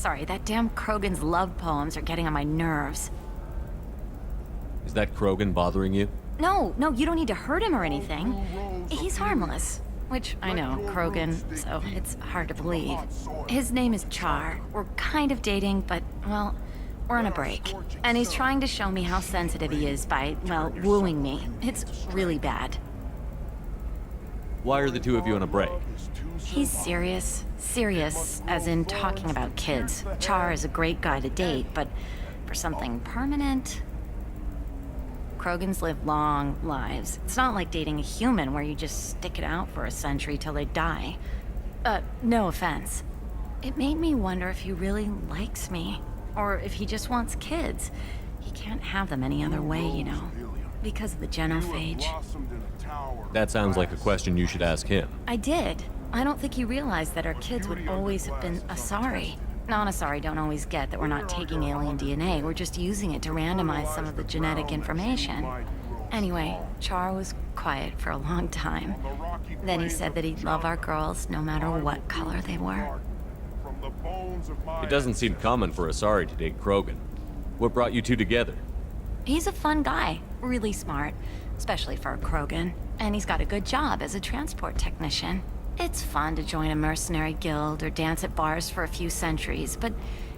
Sorry, that damn Krogan's love poems are getting on my nerves. Is that Krogan bothering you? No, you don't need to hurt him or anything. He's harmless. Which, I know, Krogan, so it's hard to believe. His name is Char. We're kind of dating, but, well, we're on a break. And he's trying to show me how sensitive he is by, well, wooing me. It's really bad. Why are the two of you on a break? He's serious. Serious, as in talking about kids. Char is a great guy to date, but for something permanent... Krogans live long lives. It's not like dating a human where you just stick it out for a century till they die. No offense. It made me wonder if he really likes me. Or if he just wants kids. He can't have them any other way, you know. Because of the genophage. That sounds like a question you should ask him. I did. I don't think he realized that our kids would always have been Asari. Non-Asari don't always get that we're not taking alien DNA, we're just using it to randomize some of the genetic information. Anyway, Char was quiet for a long time. Then he said that he'd love our girls no matter what color they were. It doesn't seem common for Asari to date Krogan. What brought you two together? He's a fun guy, really smart, especially for a Krogan. And he's got a good job as a transport technician. It's fun to join a mercenary guild or dance at bars for a few centuries, but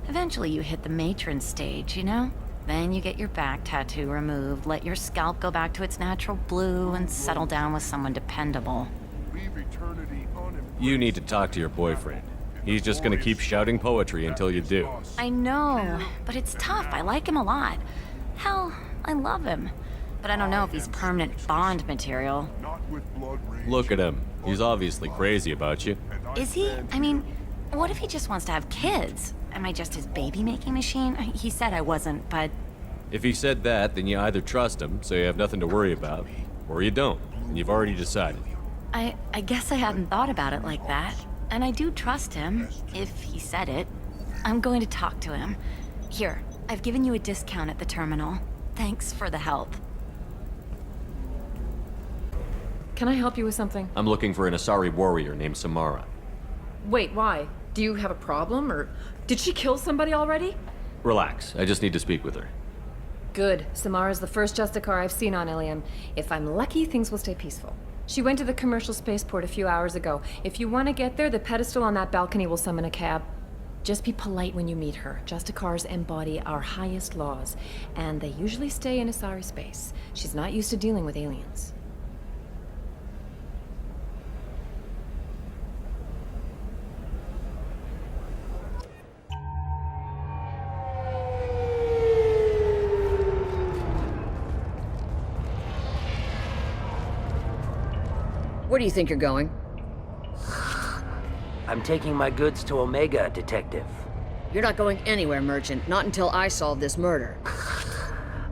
eventually you hit the matron stage, you know? Then you get your back tattoo removed, let your scalp go back to its natural blue, and settle down with someone dependable. You need to talk to your boyfriend. He's just gonna keep shouting poetry until you do. I know, but it's tough. I like him a lot. Hell, I love him. But I don't know if he's permanent Bond material. Look at him. He's obviously crazy about you. Is he? I mean, what if he just wants to have kids? Am I just his baby-making machine? He said I wasn't, but... If he said that, then you either trust him, so you have nothing to worry about, or you don't, and you've already decided. I guess I hadn't thought about it like that. And I do trust him, if he said it. I'm going to talk to him. Here, I've given you a discount at the terminal. Thanks for the help. Can I help you with something? I'm looking for an Asari warrior named Samara. Wait, why? Do you have a problem, or did she kill somebody already? Relax, I just need to speak with her. Good. Samara's the first Justicar I've seen on Ilium. If I'm lucky, things will stay peaceful. She went to the commercial spaceport a few hours ago. If you want to get there, the pedestal on that balcony will summon a cab. Just be polite when you meet her. Justicars embody our highest laws, and they usually stay in Asari space. She's not used to dealing with aliens. Where do you think you're going? I'm taking my goods to Omega, Detective. You're not going anywhere, Merchant. Not until I solve this murder.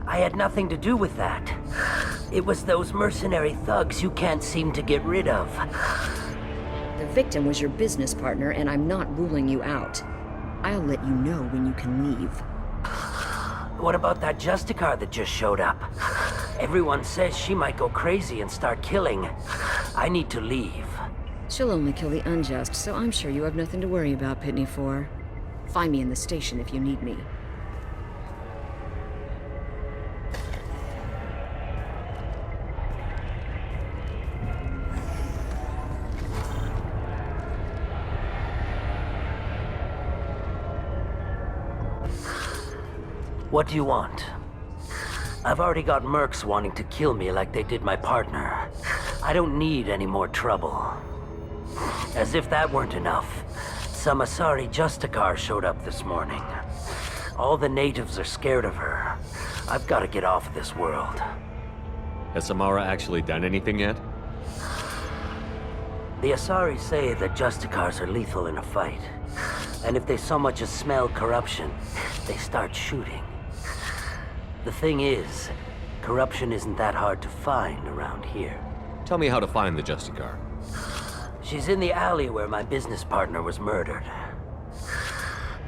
I had nothing to do with that. It was those mercenary thugs you can't seem to get rid of. The victim was your business partner, and I'm not ruling you out. I'll let you know when you can leave. What about that Justicar that just showed up? Everyone says she might go crazy and start killing. I need to leave. She'll only kill the unjust, so I'm sure you have nothing to worry about, Pitney 4. Find me in the station if you need me. What do you want? I've already got mercs wanting to kill me like they did my partner. I don't need any more trouble. As if that weren't enough, some Asari Justicar showed up this morning. All the natives are scared of her. I've got to get off of this world. Has Samara actually done anything yet? The Asari say that Justicars are lethal in a fight. And if they so much as smell corruption, they start shooting. The thing is, corruption isn't that hard to find around here. Tell me how to find the Justicar. She's in the alley where my business partner was murdered.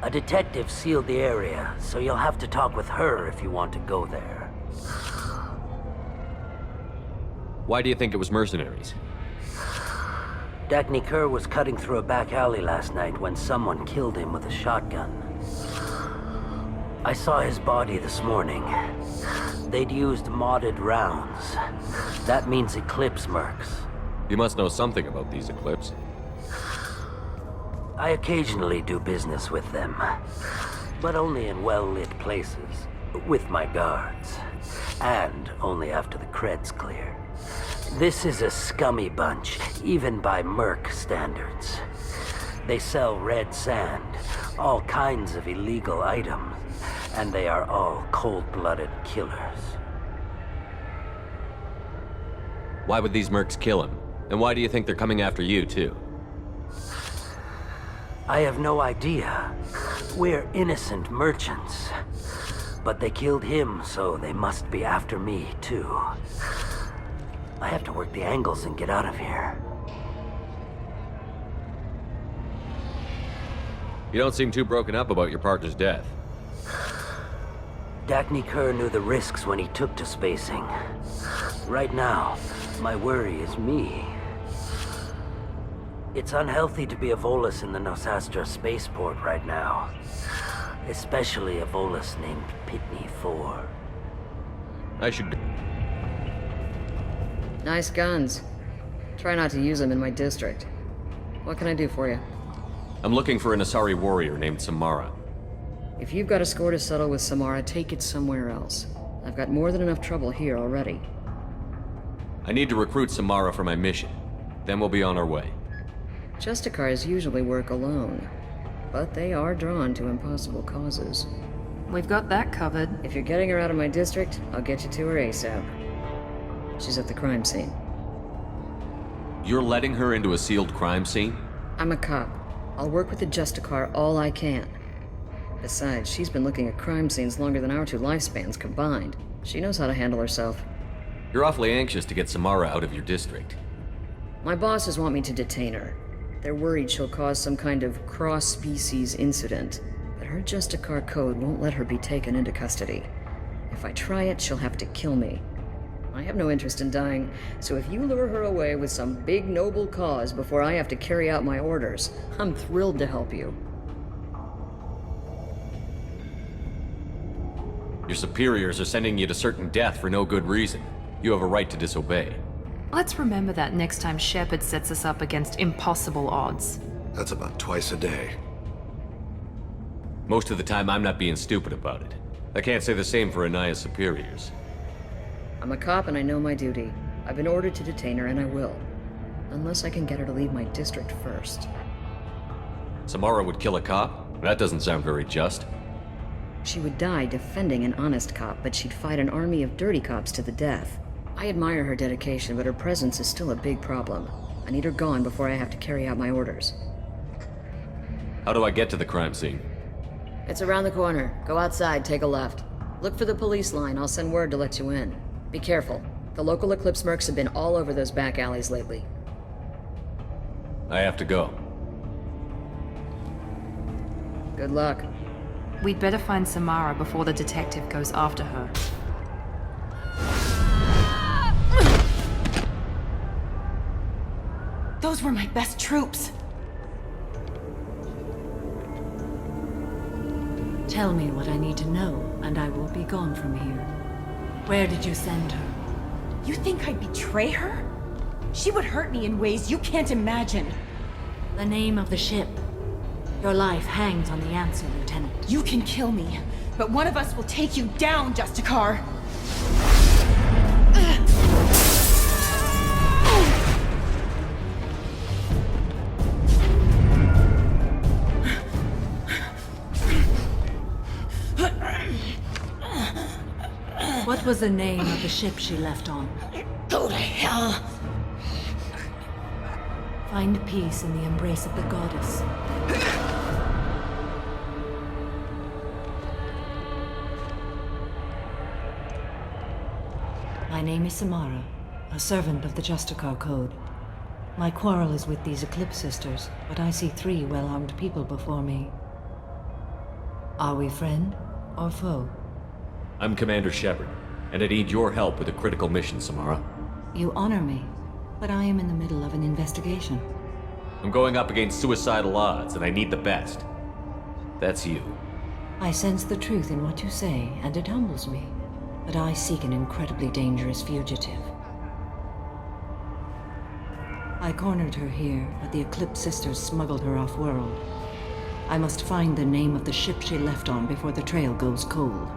A detective sealed the area, so you'll have to talk with her if you want to go there. Why do you think it was mercenaries? Dagny Kerr was cutting through a back alley last night when someone killed him with a shotgun. I saw his body this morning. They'd used modded rounds. That means Eclipse mercs. You must know something about these Eclipse. I occasionally do business with them, but only in well-lit places, with my guards, and only after the cred's clear. This is a scummy bunch, even by merc standards. They sell red sand, all kinds of illegal items, and they are all cold-blooded killers. Why would these mercs kill him? And why do you think they're coming after you, too? I have no idea. We're innocent merchants. But they killed him, so they must be after me, too. I have to work the angles and get out of here. You don't seem too broken up about your partner's death. Dagny Kerr knew the risks when he took to spacing. Right now, my worry is me. It's unhealthy to be a Volus in the Nosastra spaceport right now. Especially a Volus named Pitney 4. I should... Nice guns. Try not to use them in my district. What can I do for you? I'm looking for an Asari warrior named Samara. If you've got a score to settle with Samara, take it somewhere else. I've got more than enough trouble here already. I need to recruit Samara for my mission. Then we'll be on our way. Justicars usually work alone, but they are drawn to impossible causes. We've got that covered. If you're getting her out of my district, I'll get you to her ASAP. She's at the crime scene. You're letting her into a sealed crime scene? I'm a cop. I'll work with the Justicar all I can. Besides, she's been looking at crime scenes longer than our two lifespans combined. She knows how to handle herself. You're awfully anxious to get Samara out of your district. My bosses want me to detain her. They're worried she'll cause some kind of cross-species incident, but her Justicar code won't let her be taken into custody. If I try it, she'll have to kill me. I have no interest in dying, so if you lure her away with some big noble cause before I have to carry out my orders, I'm thrilled to help you. Your superiors are sending you to certain death for no good reason. You have a right to disobey. Let's remember that next time Shepard sets us up against impossible odds. That's about twice a day. Most of the time, I'm not being stupid about it. I can't say the same for Anaya's superiors. I'm a cop and I know my duty. I've been ordered to detain her and I will. Unless I can get her to leave my district first. Samara would kill a cop? That doesn't sound very just. She would die defending an honest cop, but she'd fight an army of dirty cops to the death. I admire her dedication, but her presence is still a big problem. I need her gone before I have to carry out my orders. How do I get to the crime scene? It's around the corner. Go outside, take a left. Look for the police line. I'll send word to let you in. Be careful. The local Eclipse mercs have been all over those back alleys lately. I have to go. Good luck. We'd better find Samara before the detective goes after her. Those were my best troops. Tell me what I need to know, and I will be gone from here. Where did you send her? You think I'd betray her? She would hurt me in ways you can't imagine. The name of the ship. Your life hangs on the answer, Lieutenant. You can kill me, but one of us will take you down, Justicar. What was the name of the ship she left on? Go to hell. Find peace in the embrace of the goddess. My name is Samara, a servant of the Justicar Code. My quarrel is with these Eclipse sisters, but I see 3 well-armed people before me. Are we friend or foe? I'm Commander Shepard, and I need your help with a critical mission, Samara. You honor me, but I am in the middle of an investigation. I'm going up against suicidal odds, and I need the best. That's you. I sense the truth in what you say, and it humbles me. But I seek an incredibly dangerous fugitive. I cornered her here, but the Eclipse Sisters smuggled her off-world. I must find the name of the ship she left on before the trail goes cold.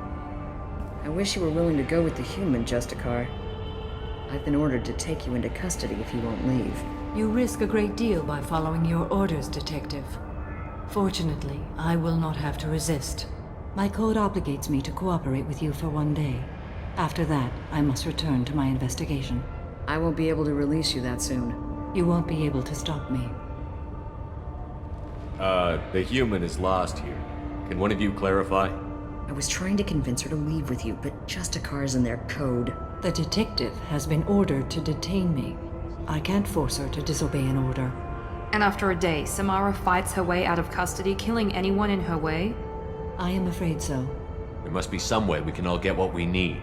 I wish you were willing to go with the human, Justicar. I've been ordered to take you into custody if you won't leave. You risk a great deal by following your orders, Detective. Fortunately, I will not have to resist. My code obligates me to cooperate with you for 1 day. After that, I must return to my investigation. I won't be able to release you that soon. You won't be able to stop me. The human is lost here. Can one of you clarify? I was trying to convince her to leave with you, but Justicar's in their code. The detective has been ordered to detain me. I can't force her to disobey an order. And after a day, Samara fights her way out of custody, killing anyone in her way? I am afraid so. There must be some way we can all get what we need.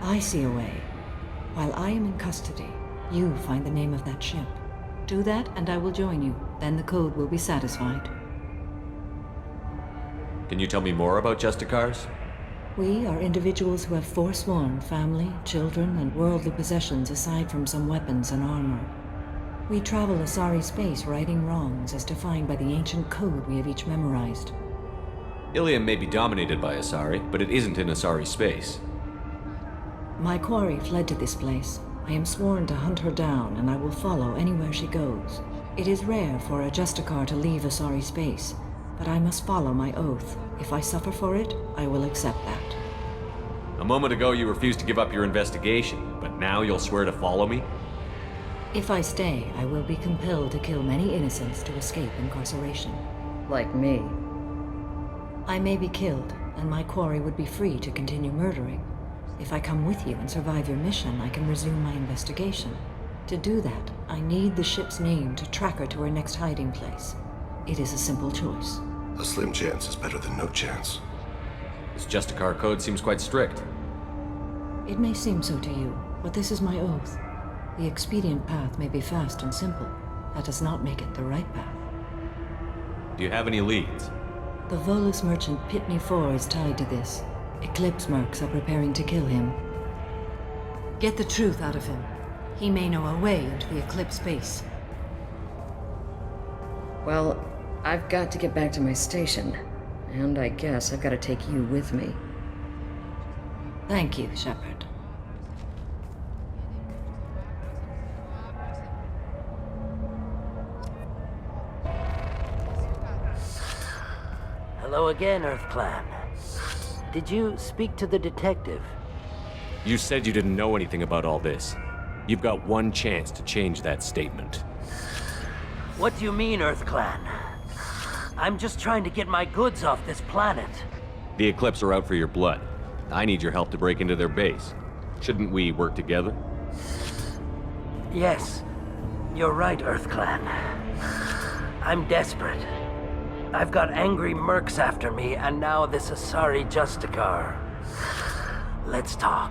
I see a way. While I am in custody, you find the name of that ship. Do that, and I will join you. Then the code will be satisfied. Can you tell me more about Justicars? We are individuals who have forsworn family, children, and worldly possessions aside from some weapons and armor. We travel Asari space righting wrongs as defined by the ancient code we have each memorized. Ilium may be dominated by Asari, but it isn't in Asari space. My quarry fled to this place. I am sworn to hunt her down, and I will follow anywhere she goes. It is rare for a Justicar to leave Asari space, but I must follow my oath. If I suffer for it, I will accept that. A moment ago you refused to give up your investigation, but now you'll swear to follow me? If I stay, I will be compelled to kill many innocents to escape incarceration. Like me. I may be killed, and my quarry would be free to continue murdering. If I come with you and survive your mission, I can resume my investigation. To do that, I need the ship's name to track her to her next hiding place. It is a simple choice. A slim chance is better than no chance. This Justicar code seems quite strict. It may seem so to you, but this is my oath. The expedient path may be fast and simple. That does not make it the right path. Do you have any leads? The Volus merchant Pitney IV is tied to this. Eclipse mercs are preparing to kill him. Get the truth out of him. He may know a way into the Eclipse base. Well, I've got to get back to my station. And I guess I've got to take you with me. Thank you, Shepard. Hello again, Earth Clan. Did you speak to the detective? You said you didn't know anything about all this. You've got one chance to change that statement. What do you mean, Earth Clan? I'm just trying to get my goods off this planet. The Eclipse are out for your blood. I need your help to break into their base. Shouldn't we work together? Yes, you're right, Earth Clan. I'm desperate. I've got angry mercs after me, and now this Asari Justicar. Let's talk.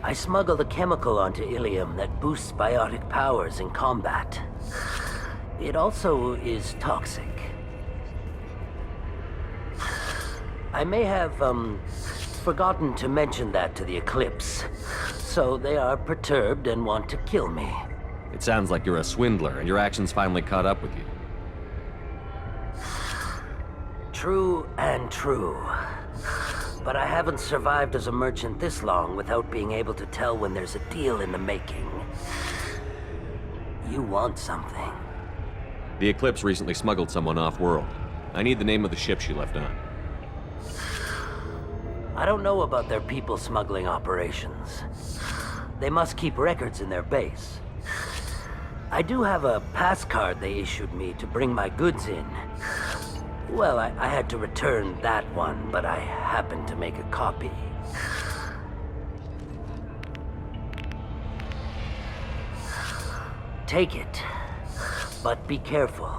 I smuggled a chemical onto Ilium that boosts biotic powers in combat. It also is toxic. I may have, forgotten to mention that to the Eclipse, so they are perturbed and want to kill me. It sounds like you're a swindler, and your actions finally caught up with you. True and true. But I haven't survived as a merchant this long without being able to tell when there's a deal in the making. You want something. The Eclipse recently smuggled someone off-world. I need the name of the ship she left on. I don't know about their people smuggling operations. They must keep records in their base. I do have a pass card they issued me to bring my goods in. Well, I had to return that one, but I happened to make a copy. Take it, but be careful.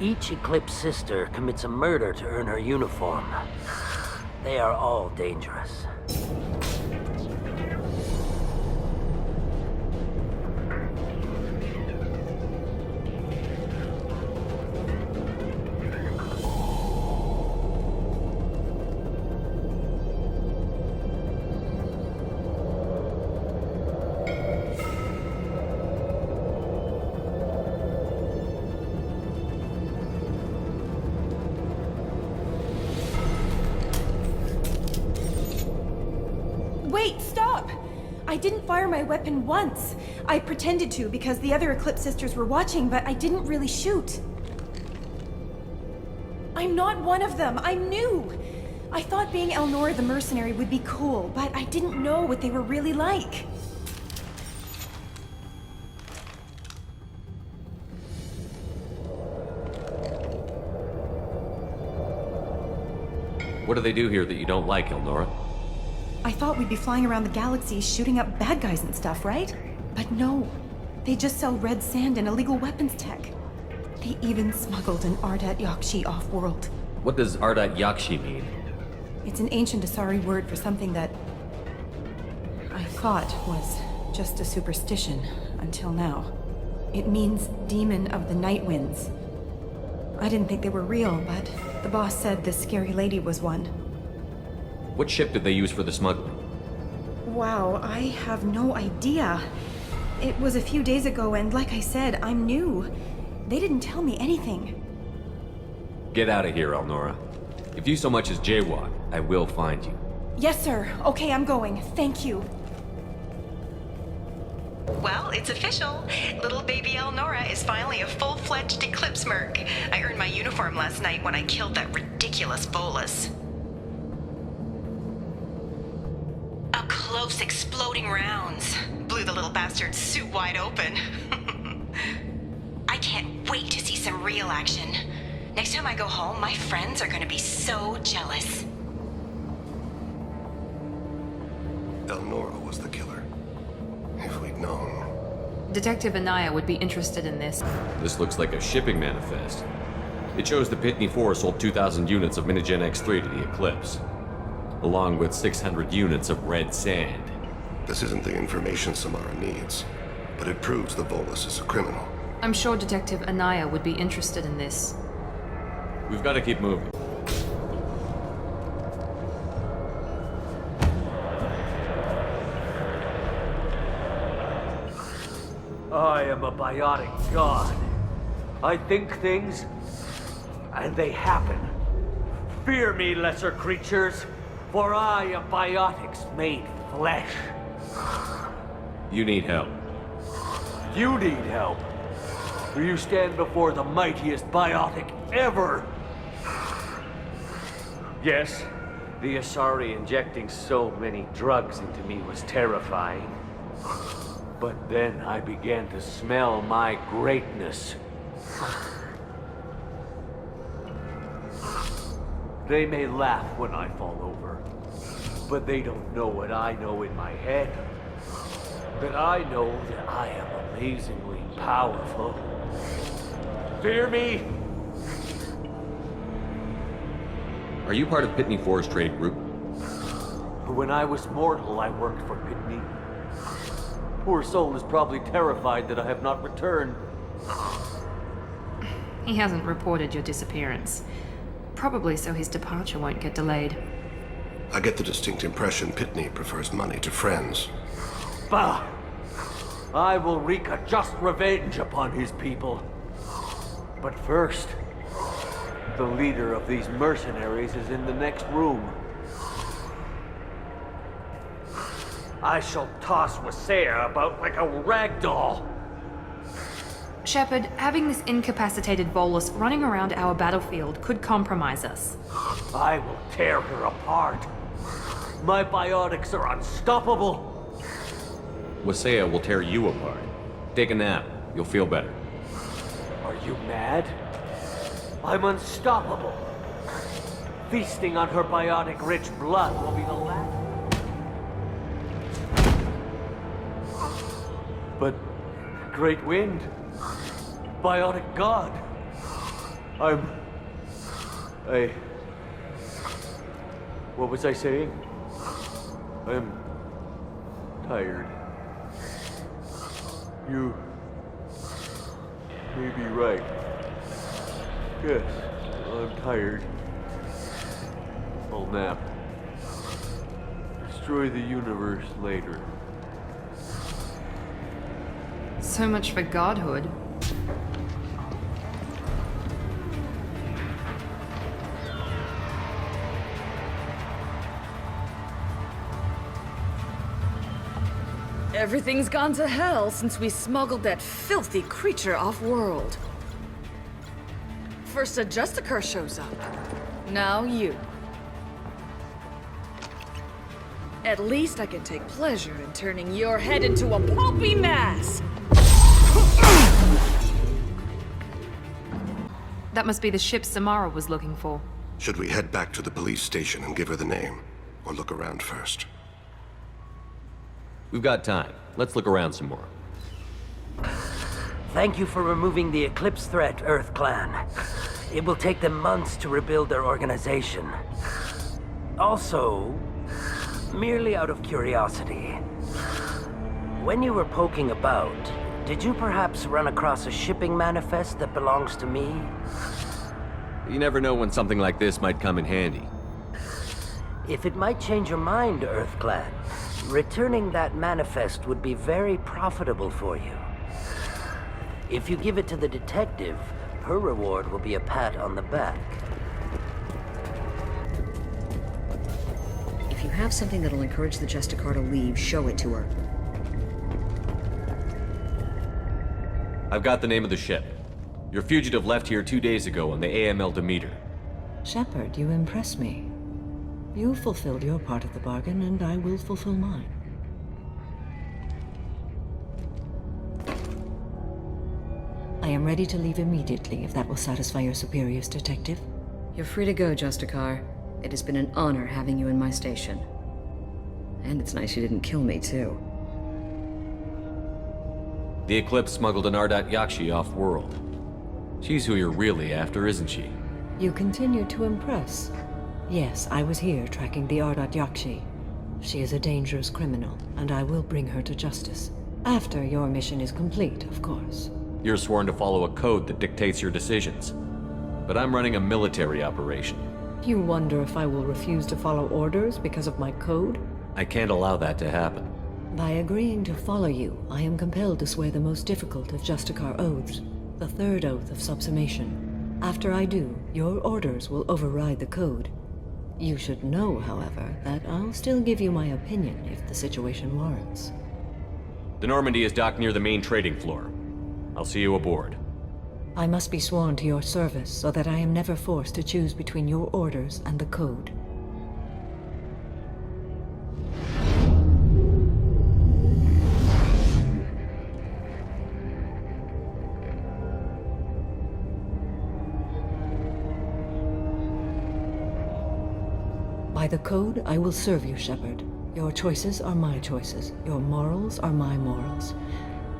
Each Eclipse sister commits a murder to earn her uniform. They are all dangerous. Wait, stop! I didn't fire my weapon once. I pretended to because the other Eclipse sisters were watching, but I didn't really shoot. I'm not one of them. I'm new. I thought being Elnora the mercenary would be cool, but I didn't know what they were really like. What do they do here that you don't like, Elnora? I thought we'd be flying around the galaxy shooting up bad guys and stuff, right? But no. They just sell red sand and illegal weapons tech. They even smuggled an Ardat Yakshi off-world. What does Ardat Yakshi mean? It's an ancient Asari word for something that I thought was just a superstition until now. It means demon of the night winds. I didn't think they were real, but the boss said this scary lady was one. What ship did they use for the smuggling? Wow, I have no idea. It was a few days ago, and like I said, I'm new. They didn't tell me anything. Get out of here, Elnora. If you so much as jaywalk, I will find you. Yes, sir. Okay, I'm going. Thank you. Well, it's official. Little baby Elnora is finally a full-fledged Eclipse merc. I earned my uniform last night when I killed that ridiculous Volus. Up close, exploding rounds. Blew the little bastard's suit wide open. I can't wait to see some real action. Next time I go home, my friends are gonna be so jealous. Elnora was the killer. If we'd known. Detective Anaya would be interested in this. This looks like a shipping manifest. It shows the Pitney 4 sold 2,000 units of Minigen X3 to the Eclipse, along with 600 units of red sand. This isn't the information Samara needs, but it proves the Volus is a criminal. I'm sure Detective Anaya would be interested in this. We've got to keep moving. I am a biotic god. I think things, and they happen. Fear me, lesser creatures, for I am biotics made flesh. You need help. You need help. You stand before the mightiest biotic ever. Yes, the Asari injecting so many drugs into me was terrifying. But then I began to smell my greatness. They may laugh when I fall over, but they don't know what I know in my head. That I know that I am amazingly powerful. Fear me? Are you part of Pitney 4's trade group? When I was mortal, I worked for Pitney. Poor soul is probably terrified that I have not returned. He hasn't reported your disappearance. Probably so his departure won't get delayed. I get the distinct impression Pitney prefers money to friends. Bah! I will wreak a just revenge upon his people. But first, the leader of these mercenaries is in the next room. I shall toss Wasea about like a rag doll. Shepard, having this incapacitated Volus running around our battlefield could compromise us. I will tear her apart. My biotics are unstoppable. Wasea will tear you apart. Take a nap. You'll feel better. Are you mad? I'm unstoppable. Feasting on her biotic-rich blood will be the last. But Great Wind, biotic god, what was I saying? I'm tired. You may be right. Yes, I'm tired. I'll nap. Destroy the universe later. So much for godhood. Everything's gone to hell since we smuggled that filthy creature off-world. First a Justicar shows up. Now you. At least I can take pleasure in turning your head into a pulpy mass! That must be the ship Samara was looking for. Should we head back to the police station and give her the name? Or look around first? We've got time. Let's look around some more. Thank you for removing the Eclipse threat, Earth Clan. It will take them months to rebuild their organization. Also, merely out of curiosity, when you were poking about, did you perhaps run across a shipping manifest that belongs to me? You never know when something like this might come in handy. If it might change your mind, Earth Clan, returning that manifest would be very profitable for you. If you give it to the detective, her reward will be a pat on the back. If you have something that'll encourage the Justicar to leave, show it to her. I've got the name of the ship. Your fugitive left here 2 days ago on the AML Demeter. Shepard, you impress me. You fulfilled your part of the bargain, and I will fulfill mine. I am ready to leave immediately, if that will satisfy your superiors, Detective. You're free to go, Justicar. It has been an honor having you in my station. And it's nice you didn't kill me, too. The Eclipse smuggled an Ardat Yakshi off-world. She's who you're really after, isn't she? You continue to impress. Yes, I was here tracking the Ardat Yakshi. She is a dangerous criminal, and I will bring her to justice. After your mission is complete, of course. You're sworn to follow a code that dictates your decisions. But I'm running a military operation. You wonder if I will refuse to follow orders because of my code? I can't allow that to happen. By agreeing to follow you, I am compelled to swear the most difficult of Justicar oaths, the third oath of subsumation. After I do, your orders will override the code. You should know, however, that I'll still give you my opinion if the situation warrants. The Normandy is docked near the main trading floor. I'll see you aboard. I must be sworn to your service so that I am never forced to choose between your orders and the code. By the code, I will serve you, Shepard. Your choices are my choices. Your morals are my morals.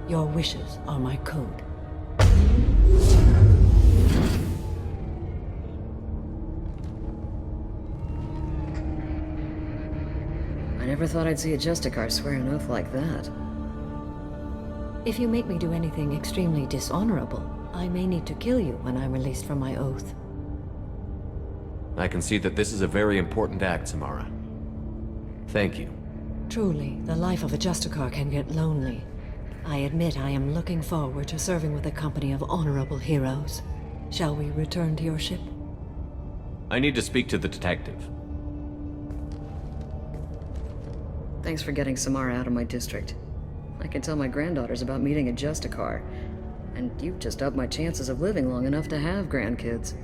Your wishes are my code. I never thought I'd see a Justicar swear an oath like that. If you make me do anything extremely dishonorable, I may need to kill you when I'm released from my oath. I can see that this is a very important act, Samara. Thank you. Truly, the life of a Justicar can get lonely. I admit I am looking forward to serving with a company of honorable heroes. Shall we return to your ship? I need to speak to the detective. Thanks for getting Samara out of my district. I can tell my granddaughters about meeting a Justicar, and you've just upped my chances of living long enough to have grandkids.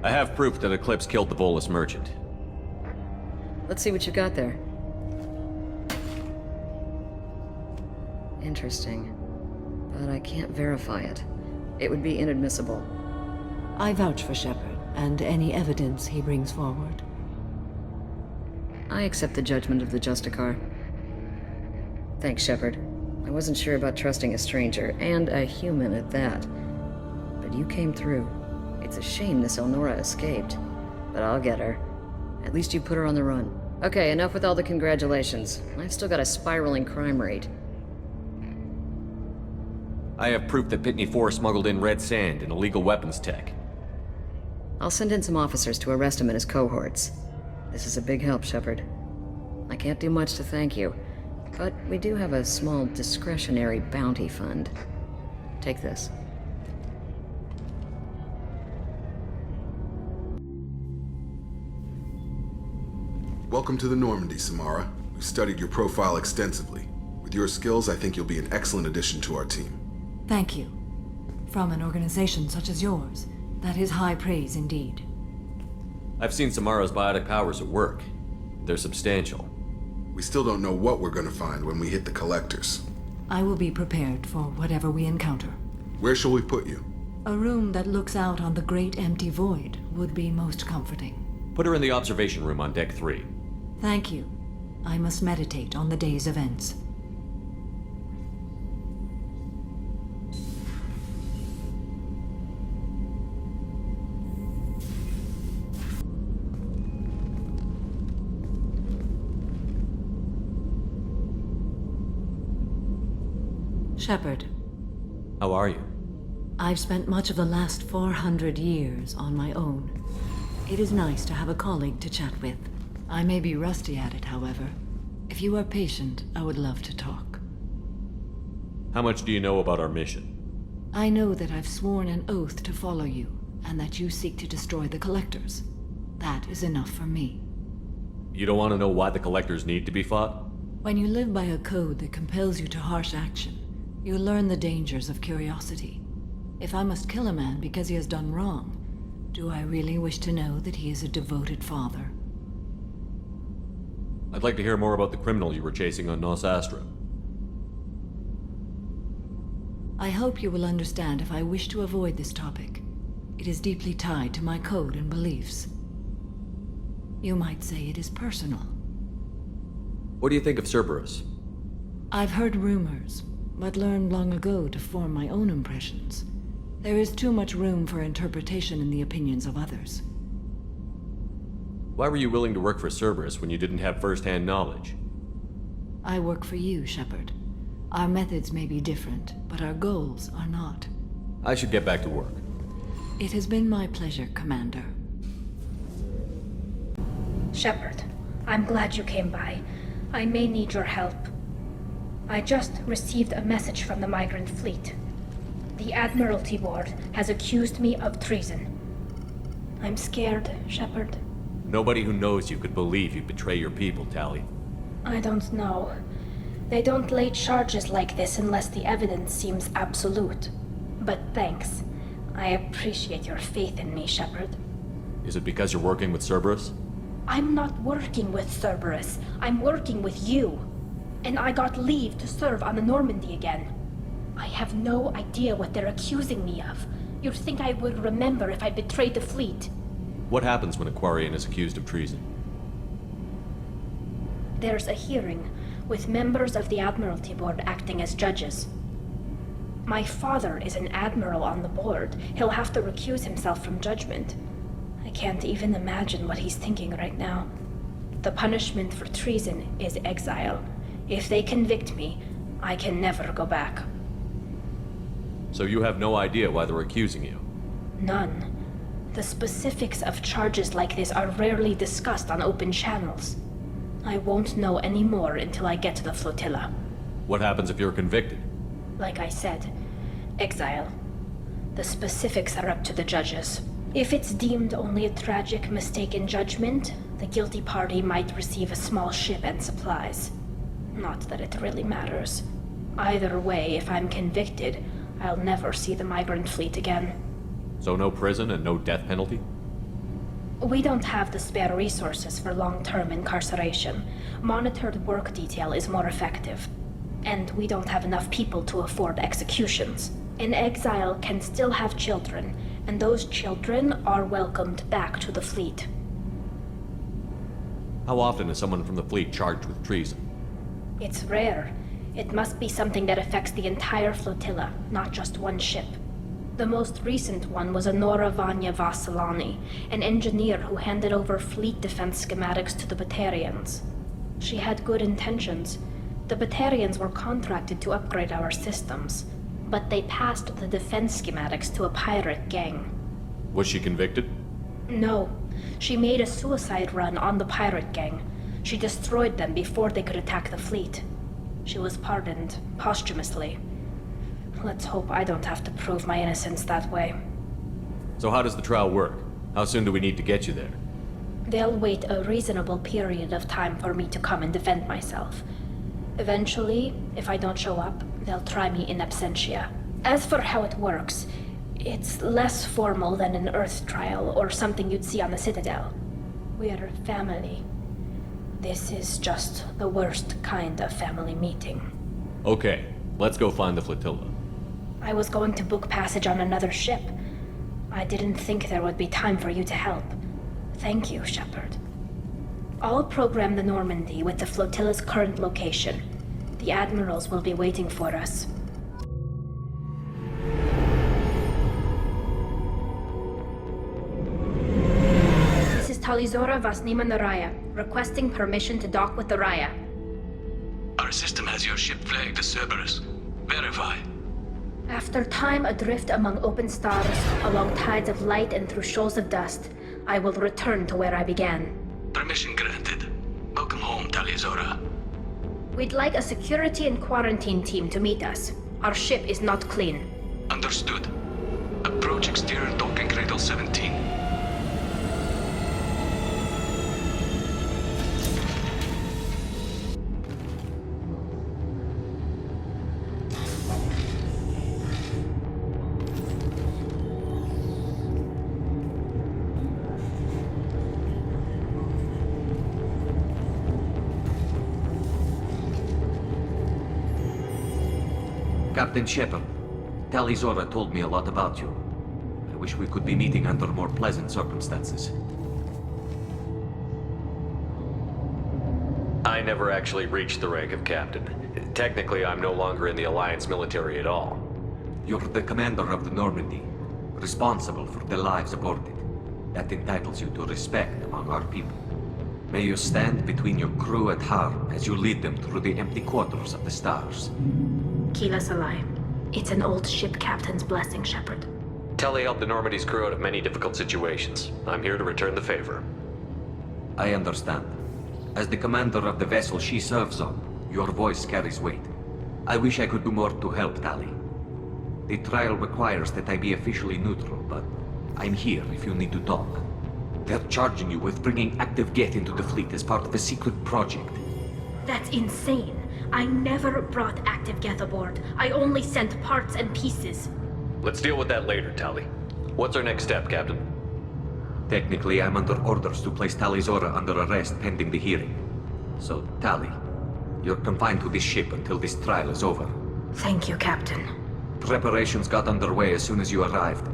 I have proof that Eclipse killed the Volus merchant. Let's see what you got there. Interesting. But I can't verify it. It would be inadmissible. I vouch for Shepard, and any evidence he brings forward. I accept the judgment of the Justicar. Thanks, Shepard. I wasn't sure about trusting a stranger, and a human at that. But you came through. It's a shame this Elnora escaped. But I'll get her. At least you put her on the run. Okay, enough with all the congratulations. I've still got a spiraling crime rate. I have proof that Pitney 4 smuggled in red sand and illegal weapons tech. I'll send in some officers to arrest him and his cohorts. This is a big help, Shepard. I can't do much to thank you, but we do have a small discretionary bounty fund. Take this. Welcome to the Normandy, Samara. We've studied your profile extensively. With your skills, I think you'll be an excellent addition to our team. Thank you. From an organization such as yours, that is high praise indeed. I've seen Samara's biotic powers at work. They're substantial. We still don't know what we're gonna find when we hit the collectors. I will be prepared for whatever we encounter. Where shall we put you? A room that looks out on the great empty void would be most comforting. Put her in the observation room on Deck 3. Thank you. I must meditate on the day's events. Shepard, How are you? I've spent much of the last 400 years on my own. It is nice to have a colleague to chat with. I may be rusty at it, however. If you are patient, I would love to talk. How much do you know about our mission? I know that I've sworn an oath to follow you, and that you seek to destroy the Collectors. That is enough for me. You don't want to know why the Collectors need to be fought? When you live by a code that compels you to harsh action, you learn the dangers of curiosity. If I must kill a man because he has done wrong, do I really wish to know that he is a devoted father? I'd like to hear more about the criminal you were chasing on Nos Astra. I hope you will understand if I wish to avoid this topic. It is deeply tied to my code and beliefs. You might say it is personal. What do you think of Cerberus? I've heard rumors, but learned long ago to form my own impressions. There is too much room for interpretation in the opinions of others. Why were you willing to work for Cerberus when you didn't have first-hand knowledge? I work for you, Shepard. Our methods may be different, but our goals are not. I should get back to work. It has been my pleasure, Commander. Shepard, I'm glad you came by. I may need your help. I just received a message from the Migrant Fleet. The Admiralty Board has accused me of treason. I'm scared, Shepard. Nobody who knows you could believe you betray your people, Tali. I don't know. They don't lay charges like this unless the evidence seems absolute. But thanks. I appreciate your faith in me, Shepard. Is it because you're working with Cerberus? I'm not working with Cerberus. I'm working with you. And I got leave to serve on the Normandy again. I have no idea what they're accusing me of. You'd think I would remember if I betrayed the fleet. What happens when a Quarian is accused of treason? There's a hearing, with members of the Admiralty Board acting as judges. My father is an admiral on the board. He'll have to recuse himself from judgment. I can't even imagine what he's thinking right now. The punishment for treason is exile. If they convict me, I can never go back. So you have no idea why they're accusing you? None. The specifics of charges like this are rarely discussed on open channels. I won't know any more until I get to the flotilla. What happens if you're convicted? Like I said, exile. The specifics are up to the judges. If it's deemed only a tragic mistake in judgment, the guilty party might receive a small ship and supplies. Not that it really matters. Either way, if I'm convicted, I'll never see the Migrant Fleet again. So no prison and no death penalty? We don't have the spare resources for long-term incarceration. Monitored work detail is more effective. And we don't have enough people to afford executions. An exile can still have children, and those children are welcomed back to the fleet. How often is someone from the fleet charged with treason? It's rare. It must be something that affects the entire flotilla, not just one ship. The most recent one was Anora Vanya Vasilani, an engineer who handed over fleet defense schematics to the Batarians. She had good intentions. The Batarians were contracted to upgrade our systems, but they passed the defense schematics to a pirate gang. Was she convicted? No. She made a suicide run on the pirate gang. She destroyed them before they could attack the fleet. She was pardoned, posthumously. Let's hope I don't have to prove my innocence that way. So how does the trial work? How soon do we need to get you there? They'll wait a reasonable period of time for me to come and defend myself. Eventually, if I don't show up, they'll try me in absentia. As for how it works, it's less formal than an Earth trial or something you'd see on the Citadel. We're family. This is just the worst kind of family meeting. Okay, let's go find the flotilla. I was going to book passage on another ship. I didn't think there would be time for you to help. Thank you, Shepard. I'll program the Normandy with the flotilla's current location. The admirals will be waiting for us. This is Talizora Vasnima Naraya, requesting permission to dock with the Raya. Our system has your ship flagged as Cerberus. Verify. After time adrift among open stars, along tides of light and through shoals of dust, I will return to where I began. Permission granted. Welcome home, Talizora. We'd like a security and quarantine team to meet us. Our ship is not clean. Understood. Approach exterior docking cradle 17. Captain Shepard, Talizora told me a lot about you. I wish we could be meeting under more pleasant circumstances. I never actually reached the rank of captain. Technically, I'm no longer in the Alliance military at all. You're the commander of the Normandy, responsible for the lives aboard it. That entitles you to respect among our people. May you stand between your crew at harm as you lead them through the empty quarters of the stars. Kila Salai. It's an old ship captain's blessing, Shepard. Telly helped the Normandy's crew out of many difficult situations. I'm here to return the favor. I understand. As the commander of the vessel she serves on, your voice carries weight. I wish I could do more to help, Tali. The trial requires that I be officially neutral, but I'm here if you need to talk. They're charging you with bringing active Geth into the fleet as part of a secret project. That's insane. I never brought active Geth aboard. I only sent parts and pieces. Let's deal with that later, Tali. What's our next step, Captain? Technically, I'm under orders to place Talizora under arrest pending the hearing. So, Tali, you're confined to this ship until this trial is over. Thank you, Captain. Preparations got underway as soon as you arrived.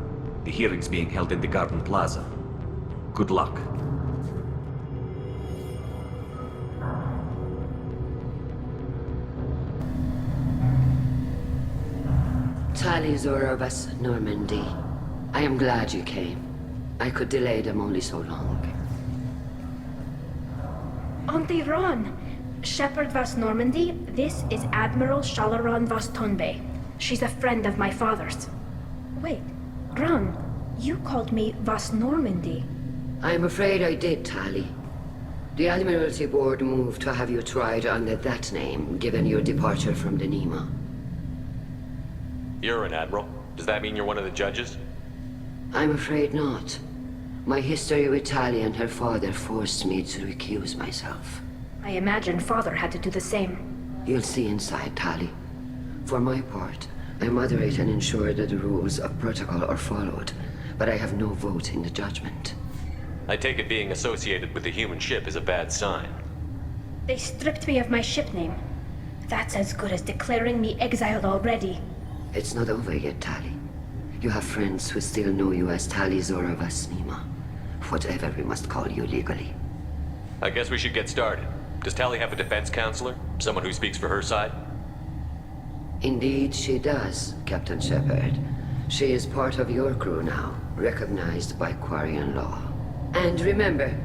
The hearing's being held in the Garden Plaza. Good luck. Talizora Vas Normandy. I am glad you came. I could delay them only so long. Auntie Ron! Shepard Vas Normandy, this is Admiral Shalaran Vas Tonbe. She's a friend of my father's. Wait, Ron, you called me Vas Normandy. I'm afraid I did, Tali. The Admiralty Board moved to have you tried under that name, given your departure from the Nima. You're an admiral. Does that mean you're one of the judges? I'm afraid not. My history with Tali and her father forced me to recuse myself. I imagine father had to do the same. You'll see inside, Tali. For my part, I moderate and ensure that the rules of protocol are followed, but I have no vote in the judgment. I take it being associated with the human ship is a bad sign. They stripped me of my ship name. That's as good as declaring me exiled already. It's not over yet, Tali. You have friends who still know you as Talizora Vas Nima. Whatever we must call you legally. I guess we should get started. Does Tali have a defense counselor? Someone who speaks for her side? Indeed, she does, Captain Shepard. She is part of your crew now, recognized by Quarian law. And remember,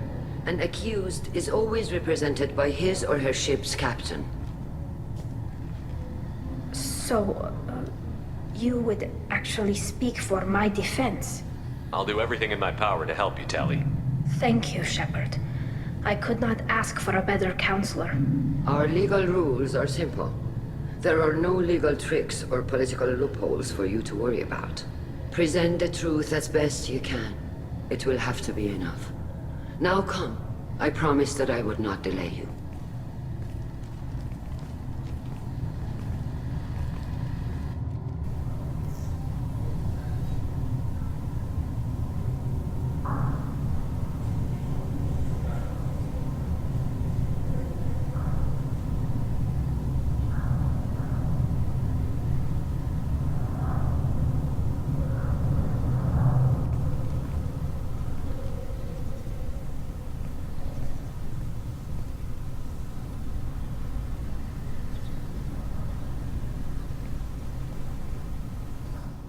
an accused is always represented by his or her ship's captain. So, you would actually speak for my defense? I'll do everything in my power to help you, Tali. Thank you, Shepard. I could not ask for a better counselor. Our legal rules are simple. There are no legal tricks or political loopholes for you to worry about. Present the truth as best you can. It will have to be enough. Now come. I promised that I would not delay you.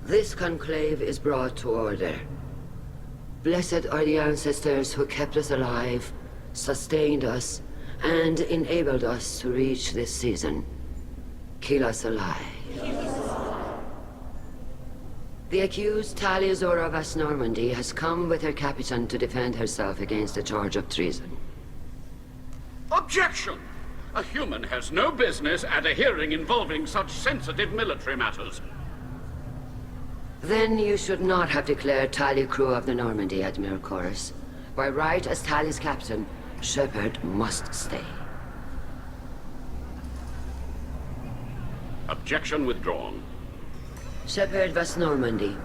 This conclave is brought to order. Blessed are the ancestors who kept us alive, sustained us, and enabled us to reach this season. Keep us alive. The accused Talia Zora Vas Normandy has come with her captain to defend herself against a charge of treason. Objection! A human has no business at a hearing involving such sensitive military matters. Then you should not have declared Talia crew of the Normandy, Admiral Chorus. By right as Talia's captain, Shepard must stay. Objection withdrawn. Shepard Vas Normandy,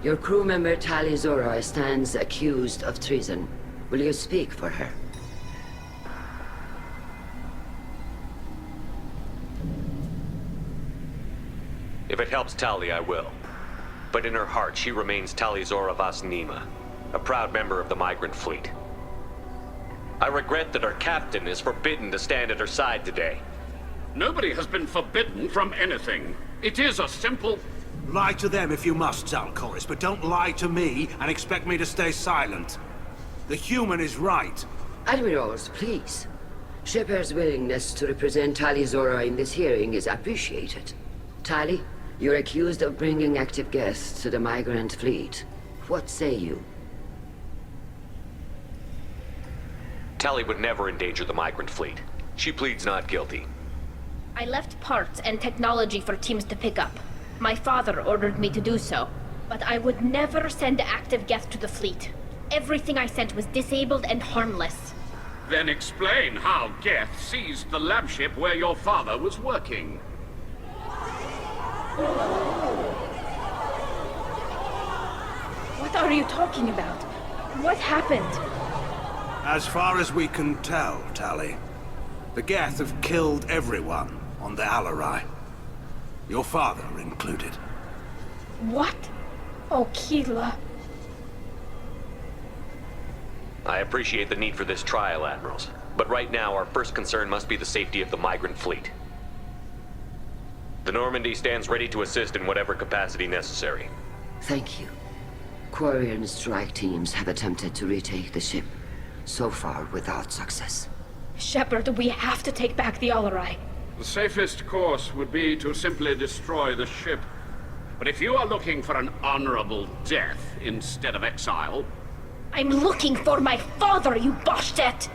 your crew member Talia Zora stands accused of treason. Will you speak for her? If it helps Talia, I will. But in her heart, she remains Talia Zora Vas Nima, a proud member of the migrant fleet. I regret that her captain is forbidden to stand at her side today. Nobody has been forbidden from anything. It is a simple... Lie to them if you must, Zalcoris, but don't lie to me and expect me to stay silent. The human is right. Admirals, please. Shepard's willingness to represent Talia Zora in this hearing is appreciated. Tali, you're accused of bringing active guests to the migrant fleet. What say you? Tali would never endanger the migrant fleet. She pleads not guilty. I left parts and technology for teams to pick up. My father ordered me to do so, but I would never send active guests to the fleet. Everything I sent was disabled and harmless. Then explain how Geth seized the lab ship where your father was working. What are you talking about? What happened? As far as we can tell, Tali, the Geth have killed everyone on the Alarai. Your father included. What? Oh, Keela. I appreciate the need for this trial, Admirals. But right now, our first concern must be the safety of the migrant fleet. The Normandy stands ready to assist in whatever capacity necessary. Thank you. Quarian strike teams have attempted to retake the ship, so far without success. Shepard, we have to take back the Alarai. The safest course would be to simply destroy the ship. But if you are looking for an honorable death instead of exile... I'm looking for my father, you Bastet!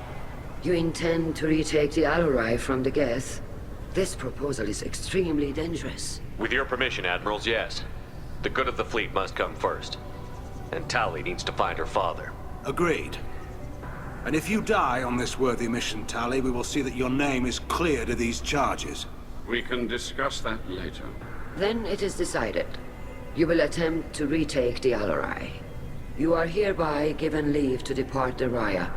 You intend to retake the Alarai from the Geth? This proposal is extremely dangerous. With your permission, Admirals, yes. The good of the fleet must come first. And Tali needs to find her father. Agreed. And if you die on this worthy mission, Tali, we will see that your name is cleared of these charges. We can discuss that later. Then it is decided. You will attempt to retake the Alarai. You are hereby given leave to depart the Raya.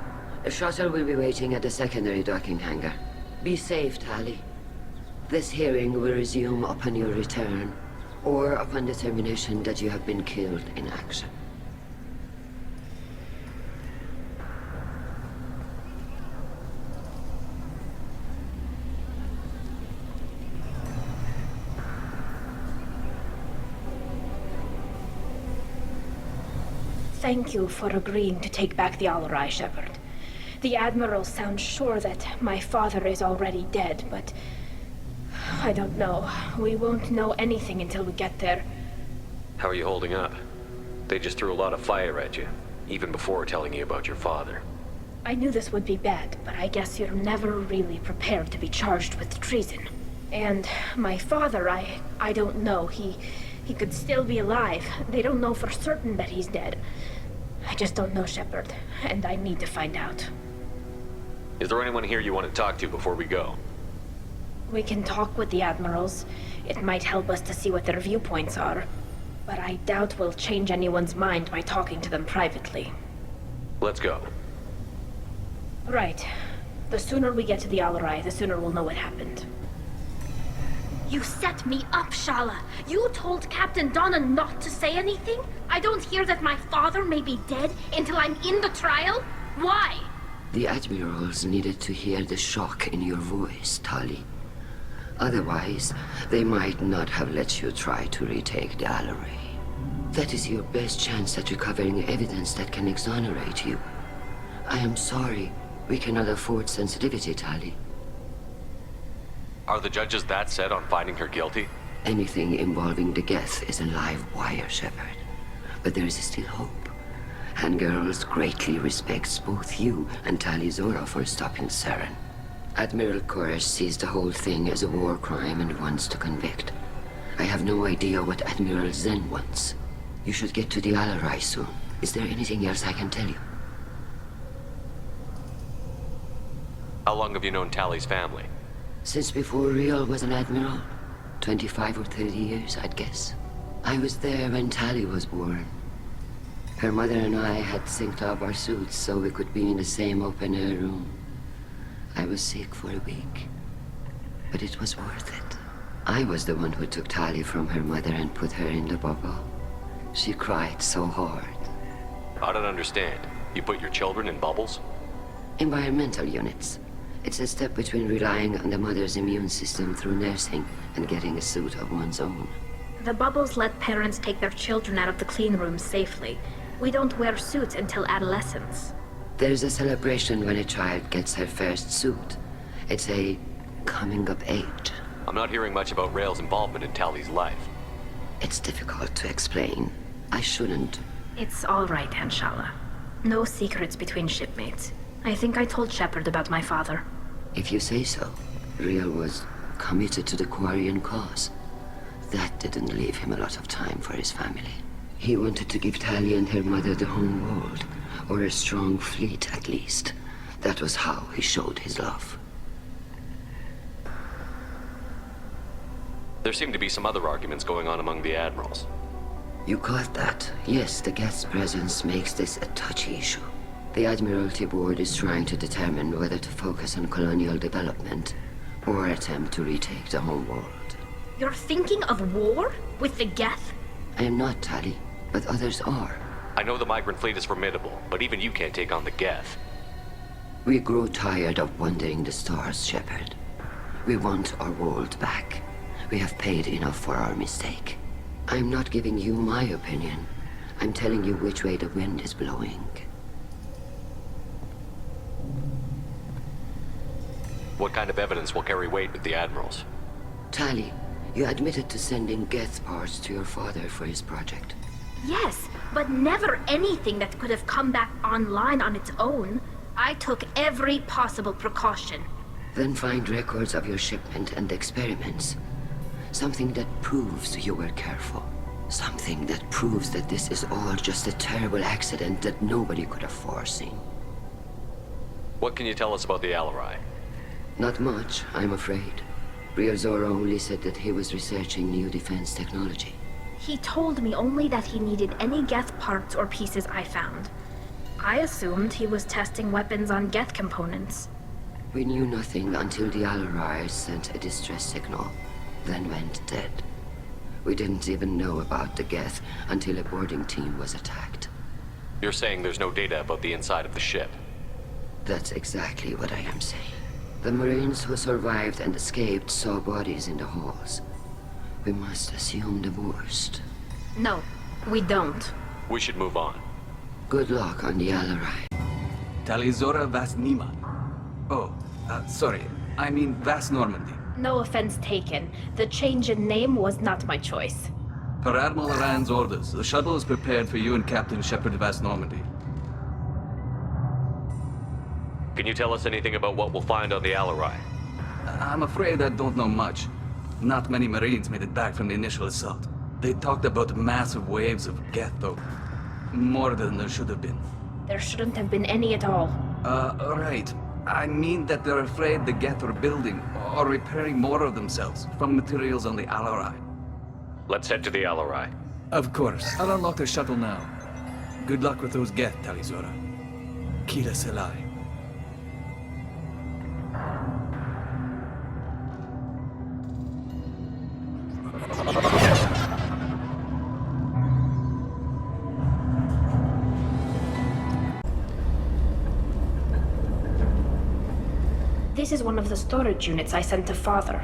A shuttle will be waiting at the secondary docking hangar. Be safe, Tali. This hearing will resume upon your return, or upon determination that you have been killed in action. Thank you for agreeing to take back the Alarai, Shepard. The Admiral sounds sure that my father is already dead, but... I don't know. We won't know anything until we get there. How are you holding up? They just threw a lot of fire at you, even before telling you about your father. I knew this would be bad, but I guess you're never really prepared to be charged with treason. And my father, I don't know. He could still be alive. They don't know for certain that he's dead. just don't know, Shepard, and I need to find out. Is there anyone here you want to talk to before we go? We can talk with the admirals. It might help us to see what their viewpoints are. But I doubt we'll change anyone's mind by talking to them privately. Let's go. Right. The sooner we get to the Al-Rai, the sooner we'll know what happened. You set me up, Shala. You told Captain Donna not to say anything? I don't hear that my father may be dead until I'm in the trial? Why? The admirals needed to hear the shock in your voice, Tali. Otherwise, they might not have let you try to retake the Al-Rai. That is your best chance at recovering evidence that can exonerate you. I am sorry. We cannot afford sensitivity, Tali. Are the judges that set on finding her guilty? Anything involving the Geth is a live wire, Shepard. But there is still hope. And Girls greatly respects both you and Tali Zora for stopping Saren. Admiral Koresh sees the whole thing as a war crime and wants to convict. I have no idea what Admiral Zen wants. You should get to the Al-Rai soon. Is there anything else I can tell you? How long have you known Tali's family? Since before Riel was an admiral. 25 or 30 years, I'd guess. I was there when Tali was born. Her mother and I had synced up our suits so we could be in the same open-air room. I was sick for a week, but it was worth it. I was the one who took Tali from her mother and put her in the bubble. She cried so hard. I don't understand. You put your children in bubbles? Environmental units. It's a step between relying on the mother's immune system through nursing and getting a suit of one's own. The bubbles let parents take their children out of the clean rooms safely. We don't wear suits until adolescence. There's a celebration when a child gets her first suit. It's a coming of age. I'm not hearing much about Rael's involvement in Tali's life. It's difficult to explain. I shouldn't. It's all right, Anshala. No secrets between shipmates. I think I told Shepard about my father. If you say so. Riel was committed to the Quarian cause. That didn't leave him a lot of time for his family. He wanted to give Tali and her mother the home world, or a strong fleet at least. That was how he showed his love. There seem to be some other arguments going on among the admirals. You caught that? Yes, the Geth's presence makes this a touchy issue. The Admiralty Board is trying to determine whether to focus on colonial development or attempt to retake the home world. You're thinking of war? With the Geth? I am not, Tali, but others are. I know the migrant fleet is formidable, but even you can't take on the Geth. We grow tired of wandering the stars, Shepard. We want our world back. We have paid enough for our mistake. I'm not giving you my opinion. I'm telling you which way the wind is blowing. What kind of evidence will carry weight with the admirals? Tali, you admitted to sending Geth parts to your father for his project. Yes, but never anything that could have come back online on its own. I took every possible precaution. Then find records of your shipment and experiments. Something that proves you were careful. Something that proves that this is all just a terrible accident that nobody could have foreseen. What can you tell us about the Al-Rai? Not much, I'm afraid. Riel Zora only said that he was researching new defense technology. He told me only that he needed any Geth parts or pieces I found. I assumed he was testing weapons on Geth components. We knew nothing until the Al-Rai sent a distress signal, then went dead. We didn't even know about the Geth until a boarding team was attacked. You're saying there's no data about the inside of the ship? That's exactly what I am saying. The Marines who survived and escaped saw bodies in the halls. We must assume the worst. No, we don't. We should move on. Good luck on the Al-Rai. Tali Zora Vas Nima. Oh, sorry. I mean Vas Normandy. No offense taken. The change in name was not my choice. Per Admiral Rand's orders, the shuttle is prepared for you and Captain Shepard Vas Normandy. Can you tell us anything about what we'll find on the Al-Rai? I'm afraid I don't know much. Not many Marines made it back from the initial assault. They talked about massive waves of Geth, though. More than there should have been. There shouldn't have been any at all. Right. I mean that they're afraid the Geth are building or repairing more of themselves from materials on the Alarai. Let's head to the Alarai. Of course. I'll unlock the shuttle now. Good luck with those Geth, Talizora. Kira Selai. This is one of the storage units I sent to Father.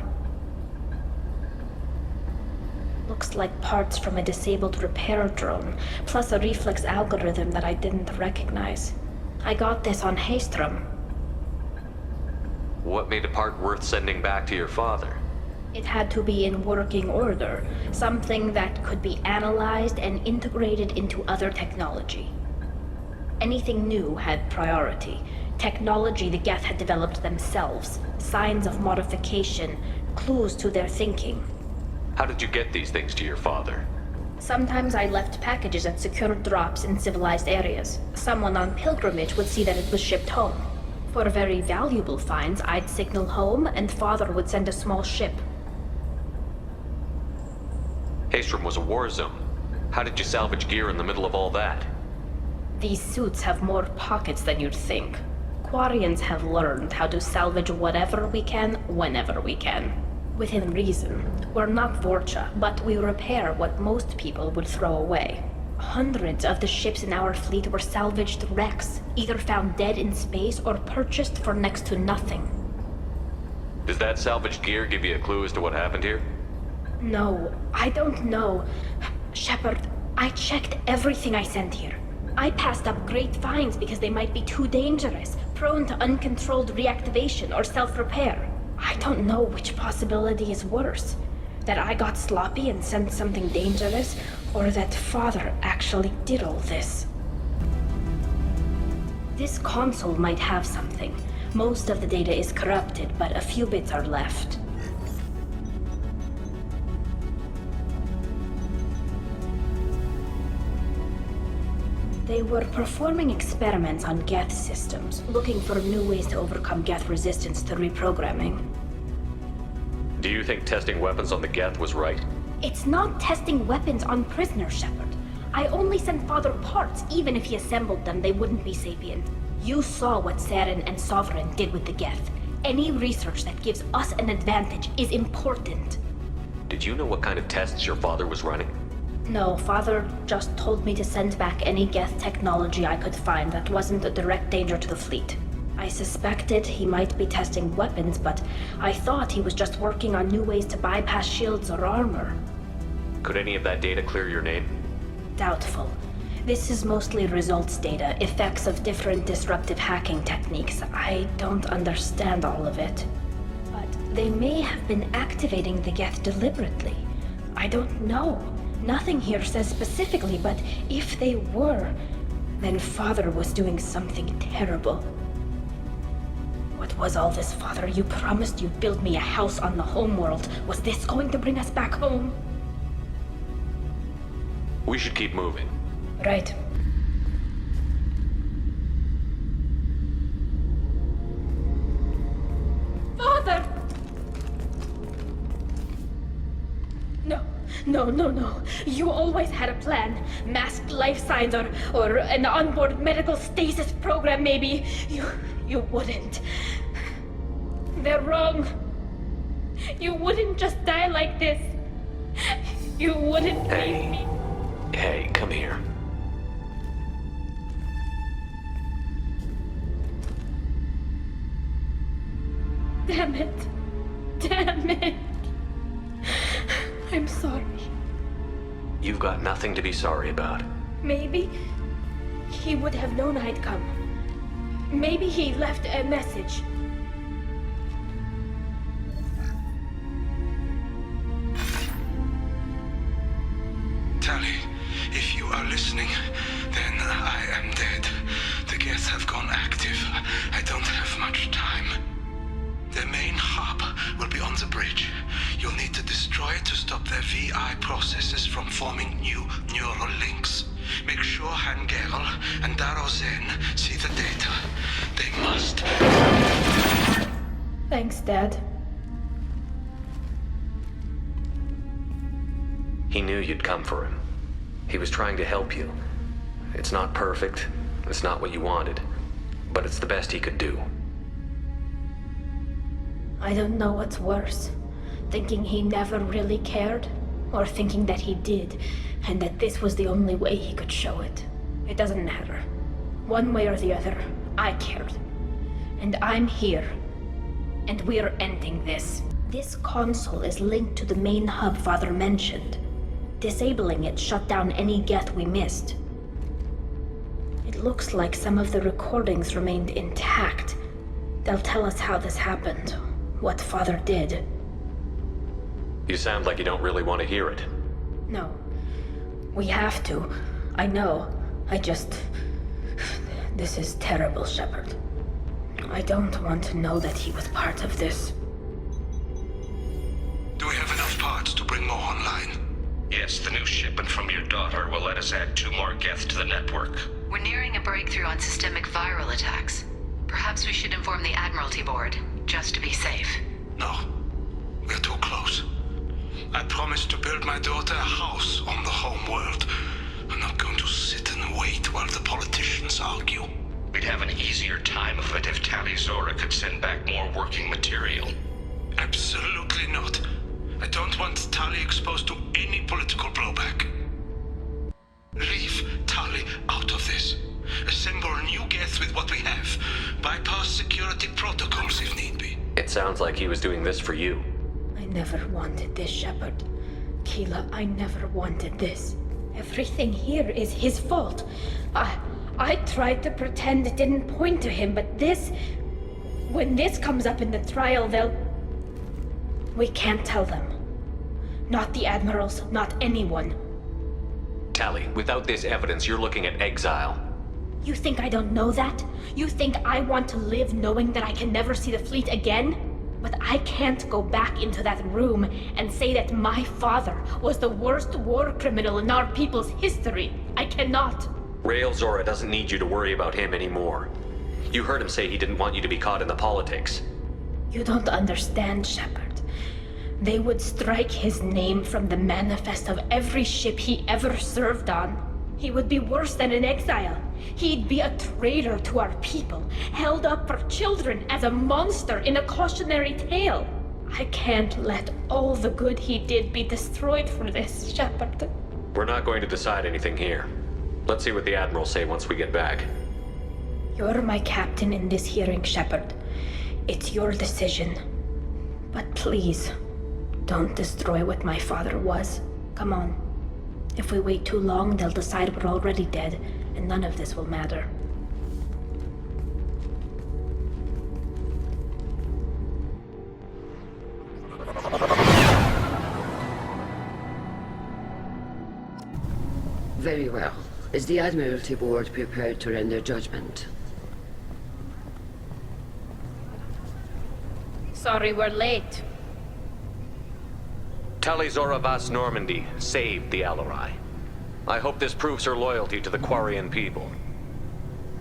Looks like parts from a disabled repair drone, plus a reflex algorithm that I didn't recognize. I got this on Haestrom. What made a part worth sending back to your father? It had to be in working order, something that could be analyzed and integrated into other technology. Anything new had priority. Technology the Geth had developed themselves, signs of modification, clues to their thinking. How did you get these things to your father? Sometimes I left packages at secure drops in civilized areas. Someone on pilgrimage would see that it was shipped home. For very valuable finds, I'd signal home, and Father would send a small ship. Haestrom was a war zone. How did you salvage gear in the middle of all that? These suits have more pockets than you'd think. Quarians have learned how to salvage whatever we can, whenever we can. Within reason. We're not Vorcha, but we repair what most people would throw away. Hundreds of the ships in our fleet were salvaged wrecks, either found dead in space or purchased for next to nothing. Does that salvaged gear give you a clue as to what happened here? No, I don't know. Shepard, I checked everything I sent here. I passed up great finds because they might be too dangerous, prone to uncontrolled reactivation or self-repair. I don't know which possibility is worse. That I got sloppy and sent something dangerous, or that Father actually did all this. This console might have something. Most of the data is corrupted, but a few bits are left. They were performing experiments on Geth systems, looking for new ways to overcome Geth resistance to reprogramming. Do you think testing weapons on the Geth was right? It's not testing weapons on prisoners, Shepard. I only sent Father parts. Even if he assembled them, they wouldn't be sapient. You saw what Saren and Sovereign did with the Geth. Any research that gives us an advantage is important. Did you know what kind of tests your father was running? No, Father just told me to send back any Geth technology I could find that wasn't a direct danger to the fleet. I suspected he might be testing weapons, but I thought he was just working on new ways to bypass shields or armor. Could any of that data clear your name? Doubtful. This is mostly results data, effects of different disruptive hacking techniques. I don't understand all of it. But they may have been activating the Geth deliberately. I don't know. Nothing here says specifically, but if they were, then Father was doing something terrible. What was all this, Father? You promised you'd build me a house on the homeworld. Was this going to bring us back home? We should keep moving. Right. Father! No. You always had a plan. Masked life signs or an onboard medical stasis program, maybe. You wouldn't. They're wrong. You wouldn't just die like this. You wouldn't leave me. Hey, come here. Damn it. I'm sorry. You've got nothing to be sorry about. Maybe he would have known I'd come. Maybe he left a message. Tali, if you are listening, then I am dead. The Geth have gone active. I don't have much time. The main hub will be on the bridge. You'll need to destroy it to stop their VI processes from forming new neural links. Make sure Han-Gerl and Darrow Zen see the data. They must. Thanks, Dad. He knew you'd come for him. He was trying to help you. It's not perfect. It's not what you wanted. But it's the best he could do. I don't know what's worse. Thinking he never really cared, or thinking that he did, and that this was the only way he could show it. It doesn't matter. One way or the other, I cared. And I'm here. And we're ending this. This console is linked to the main hub Father mentioned. Disabling it shut down any Geth we missed. It looks like some of the recordings remained intact. They'll tell us how this happened, what Father did. You sound like you don't really want to hear it. No. We have to. I know. This is terrible, Shepard. I don't want to know that he was part of this. Do we have enough parts to bring more online? Yes, the new shipment from your daughter will let us add 2 more Geth to the network. We're nearing a breakthrough on systemic viral attacks. Perhaps we should inform the Admiralty Board, just to be safe. No. We're too close. I promised to build my daughter a house on the home world. I'm not going to sit and wait while the politicians argue. We'd have an easier time of it if Tali Zora could send back more working material. Absolutely not. I don't want Tali exposed to any political blowback. Leave Tali out of this. Assemble a new Geth with what we have. Bypass security protocols if need be. It sounds like he was doing this for you. I never wanted this, Shepard. Keela, I never wanted this. Everything here is his fault. I tried to pretend it didn't point to him, but this... When this comes up in the trial, they'll... We can't tell them. Not the Admirals, not anyone. Tali, without this evidence, you're looking at exile. You think I don't know that? You think I want to live knowing that I can never see the fleet again? But I can't go back into that room and say that my father was the worst war criminal in our people's history. I cannot. Rael Zora doesn't need you to worry about him anymore. You heard him say he didn't want you to be caught in the politics. You don't understand, Shepard. They would strike his name from the manifest of every ship he ever served on. He would be worse than an exile. He'd be a traitor to our people, held up for children as a monster in a cautionary tale. I can't let all the good he did be destroyed for this, Shepard. We're not going to decide anything here. Let's see what the Admirals say once we get back. You're my captain in this hearing, Shepard. It's your decision. But please, don't destroy what my father was. Come on. If we wait too long, they'll decide we're already dead, and none of this will matter. Very well. Is the Admiralty Board prepared to render judgment? Sorry we're late. Tali Zora Vas Normandy saved the Alarai. I hope this proves her loyalty to the Quarian people.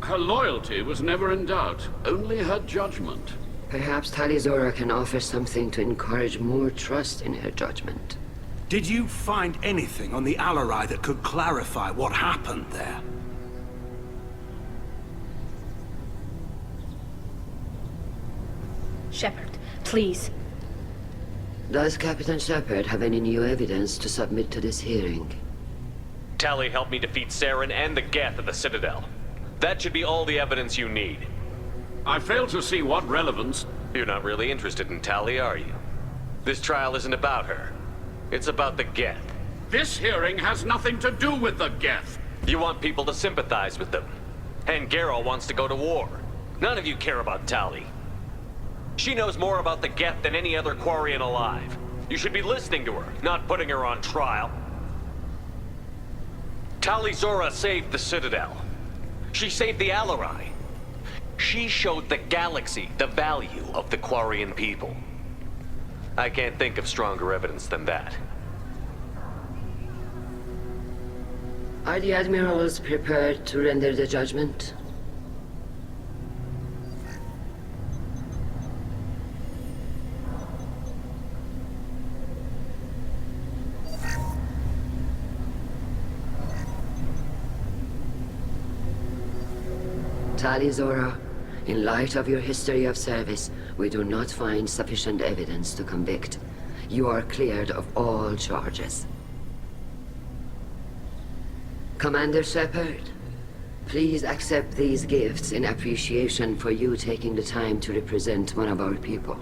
Her loyalty was never in doubt, only her judgment. Perhaps Tali Zora can offer something to encourage more trust in her judgment. Did you find anything on the Alarai that could clarify what happened there? Shepard, please. Does Captain Shepard have any new evidence to submit to this hearing? Tali helped me defeat Saren and the Geth at the Citadel. That should be all the evidence you need. I fail to see what relevance... You're not really interested in Tali, are you? This trial isn't about her. It's about the Geth. This hearing has nothing to do with the Geth. You want people to sympathize with them. And Geralt wants to go to war. None of you care about Tali. She knows more about the Geth than any other Quarian alive. You should be listening to her, not putting her on trial. Tali Zora saved the Citadel. She saved the Alarai. She showed the galaxy the value of the Quarian people. I can't think of stronger evidence than that. Are the admirals prepared to render the judgment? Tali Zora, in light of your history of service, we do not find sufficient evidence to convict. You are cleared of all charges. Commander Shepard, please accept these gifts in appreciation for you taking the time to represent one of our people.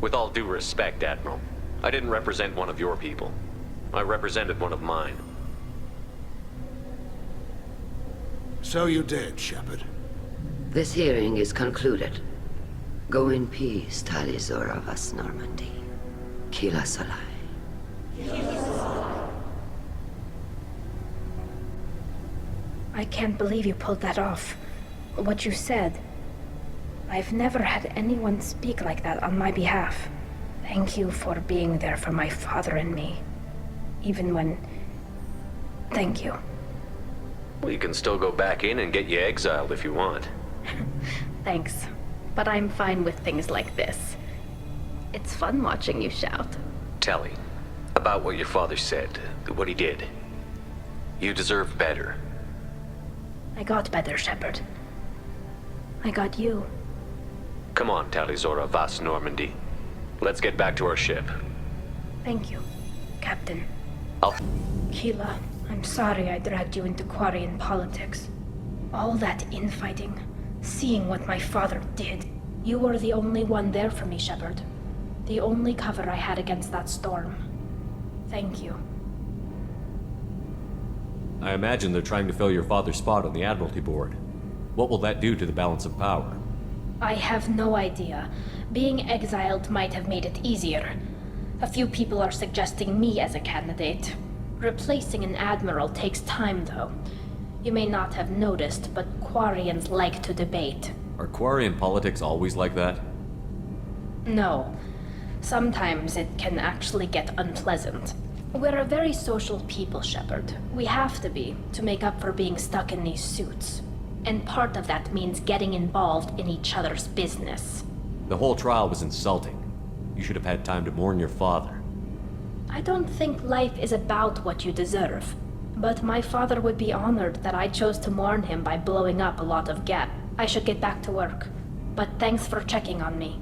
With all due respect, Admiral, I didn't represent one of your people. I represented one of mine. So you did, Shepard. This hearing is concluded. Go in peace, Tali Zora Vas Normandy. Kila Salai. I can't believe you pulled that off. What you said. I've never had anyone speak like that on my behalf. Thank you for being there for my father and me. Even when... Thank you. We can still go back in and get you exiled if you want. Thanks. But I'm fine with things like this. It's fun watching you shout. Tali, about what your father said, what he did. You deserve better. I got better, Shepard. I got you. Come on, Tali Zora Vas Normandy. Let's get back to our ship. Thank you, Captain. I'll... Keela, I'm sorry I dragged you into Quarian politics. All that infighting, seeing what my father did. You were the only one there for me, Shepard. The only cover I had against that storm. Thank you. I imagine they're trying to fill your father's spot on the Admiralty Board. What will that do to the balance of power? I have no idea. Being exiled might have made it easier. A few people are suggesting me as a candidate. Replacing an admiral takes time, though. You may not have noticed, but Quarians like to debate. Are Quarian politics always like that? No. Sometimes it can actually get unpleasant. We're a very social people, Shepard. We have to be, to make up for being stuck in these suits. And part of that means getting involved in each other's business. The whole trial was insulting. You should have had time to mourn your father. I don't think life is about what you deserve. But my father would be honored that I chose to mourn him by blowing up a lot of gas. I should get back to work. But thanks for checking on me.